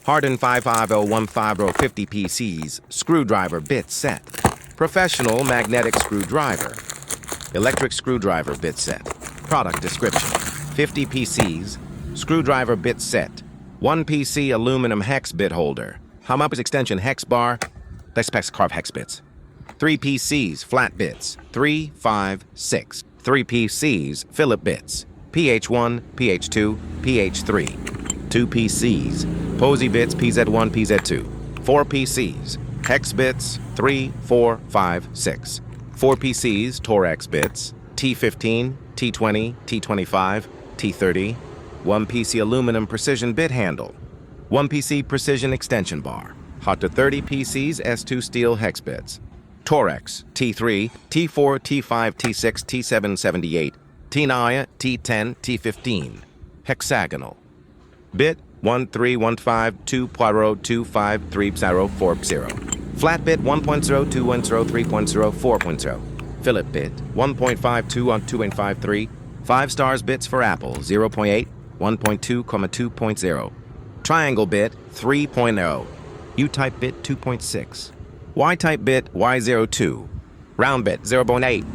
Harden 5501550 PCs, screwdriver bit set. Professional magnetic screwdriver. Electric screwdriver bit set. Product description. 50 PCs, screwdriver bit set. 1 PC aluminum hex bit holder. Hum-up extension hex bar. Specs carve hex bits. 3 PCs flat bits. 3, 5, 6. 3 PCs Phillip bits. PH1, PH2, PH3. 2 PCs Posey bits PZ1, PZ2. 4 PCs hex bits 3, 4, 5, 6. 4 PCs Torex bits T15, T20, T25, T30. 1 PC aluminum precision bit handle. 1 PC precision extension bar. Hot to 30 PCs S2 steel hex bits. Torex T3, T4, T5, T6, T778, T9, T10, T15. Hexagonal. Bit 13152 Poirot 2534040. Flat bit 1.0, 2.0, 3.0, 4.0. Phillip bit 1.52 on 2.53. 5 stars bits for Apple 0.8, 1.2, 2.0. Triangle bit 3.0. U-type bit 2.6. Y-type bit Y02. Round bit 0.8.